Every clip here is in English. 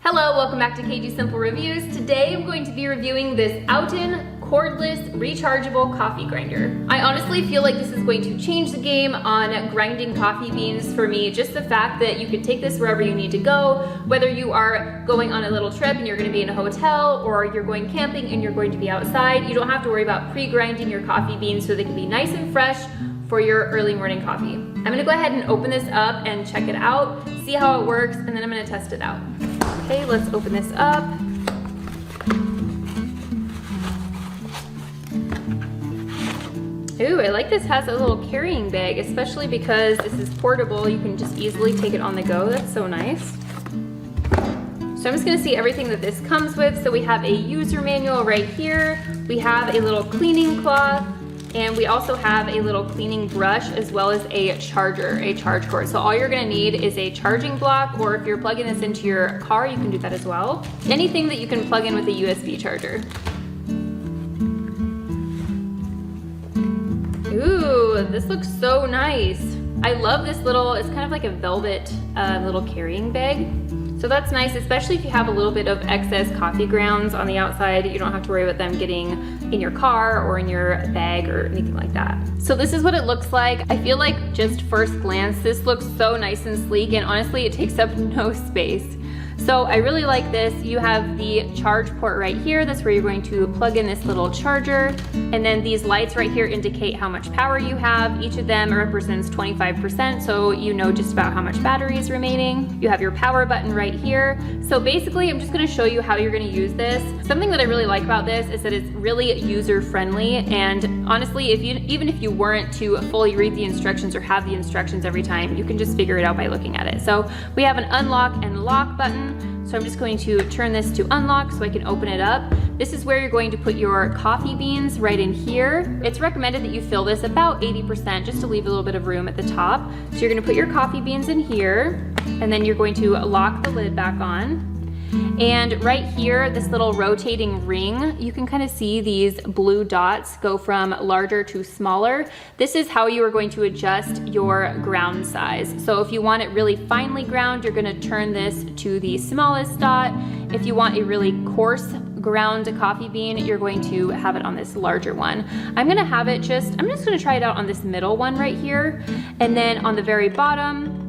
Hello, welcome back to KG Simple Reviews. Today I'm going to be reviewing this OUTIN cordless rechargeable coffee grinder. I honestly feel like this is going to change the game on grinding coffee beans for me. Just the fact that you can take this wherever you need to go, whether you are going on a little trip and you're going to be in a hotel, or you're going camping and you're going to be outside. You don't have to worry about pre-grinding your coffee beans so they can be nice and fresh for your early morning coffee. I'm gonna go ahead and open this up and check it out, see how it works, and then I'm gonna test it out. Okay, let's open this up. Ooh, I like this has a little carrying bag, especially because this is portable. You can just easily take it on the go. That's so nice. So I'm just gonna see everything that this comes with. So we have a user manual right here. We have a little cleaning cloth, and we also have a little cleaning brush as well as a charger, a charge cord. So all you're gonna need is a charging block, or if you're plugging this into your car, you can do that as well. Anything that you can plug in with a USB charger. Ooh, this looks so nice. I love this little, it's kind of like a velvet little carrying bag. So that's nice, especially if you have a little bit of excess coffee grounds on the outside. You don't have to worry about them getting in your car or in your bag or anything like that. So this is what it looks like. I feel like just first glance, this looks so nice and sleek, and honestly, it takes up no space. So I really like this. You have the charge port right here. That's where you're going to plug in this little charger. And then these lights right here indicate how much power you have. Each of them represents 25%, so you know just about how much battery is remaining. You have your power button right here. So basically, I'm just gonna show you how you're gonna use this. Something that I really like about this is that it's really user-friendly, and honestly, even if you weren't to fully read the instructions or have the instructions every time, you can just figure it out by looking at it. So we have an unlock and lock button. So I'm just going to turn this to unlock so I can open it up. This is where you're going to put your coffee beans right in here. It's recommended that you fill this about 80% just to leave a little bit of room at the top. So you're gonna put your coffee beans in here, and then you're going to lock the lid back on. And right here, this little rotating ring, you can kind of see these blue dots go from larger to smaller. This is how you are going to adjust your ground size. So if you want it really finely ground, you're gonna turn this to the smallest dot. If you want a really coarse ground coffee bean, you're going to have it on this larger one. I'm just gonna try it out on this middle one right here. And then on the very bottom,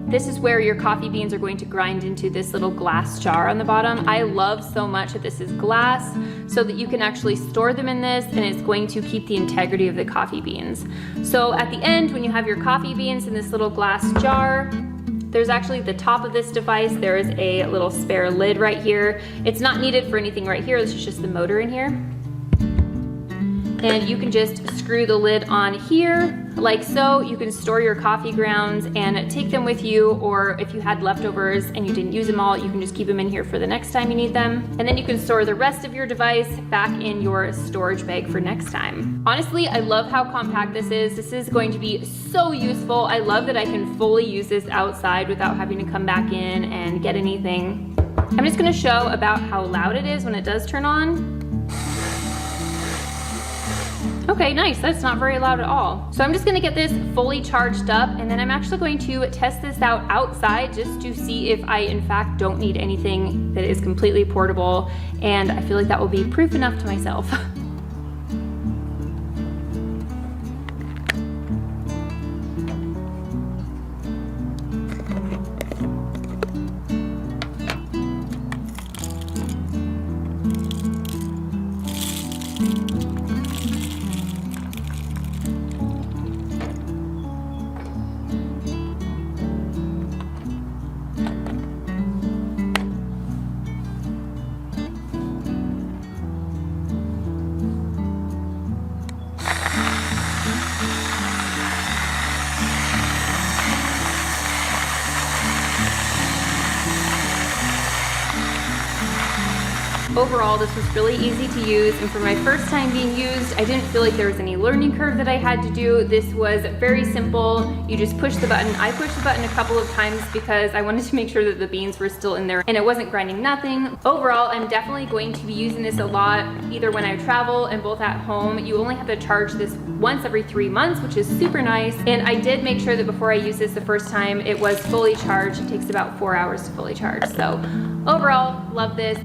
this is where your coffee beans are going to grind into this little glass jar on the bottom. I love so much that this is glass so that you can actually store them in this, and it's going to keep the integrity of the coffee beans. So at the end, when you have your coffee beans in this little glass jar, there's actually the top of this device, there is a little spare lid right here. It's not needed for anything right here, this is just the motor in here. And you can just screw the lid on here like so. You can store your coffee grounds and take them with you, or if you had leftovers and you didn't use them all, you can just keep them in here for the next time you need them. And then you can store the rest of your device back in your storage bag for next time. Honestly, I love how compact this is. This is going to be so useful. I love that I can fully use this outside without having to come back in and get anything. I'm just gonna show about how loud it is when it does turn on. Okay, nice, that's not very loud at all. So I'm just gonna get this fully charged up, and then I'm actually going to test this out outside just to see if I in fact don't need anything that is completely portable, and I feel like that will be proof enough to myself. Overall, this was really easy to use, and for my first time being used, I didn't feel like there was any learning curve that I had to do. This was very simple. You just push the button. I pushed the button a couple of times because I wanted to make sure that the beans were still in there and it wasn't grinding nothing. Overall, I'm definitely going to be using this a lot, either when I travel and both at home. You only have to charge this once every 3 months, which is super nice. And I did make sure that before I used this the first time, it was fully charged. It takes about 4 hours to fully charge. So overall, love this.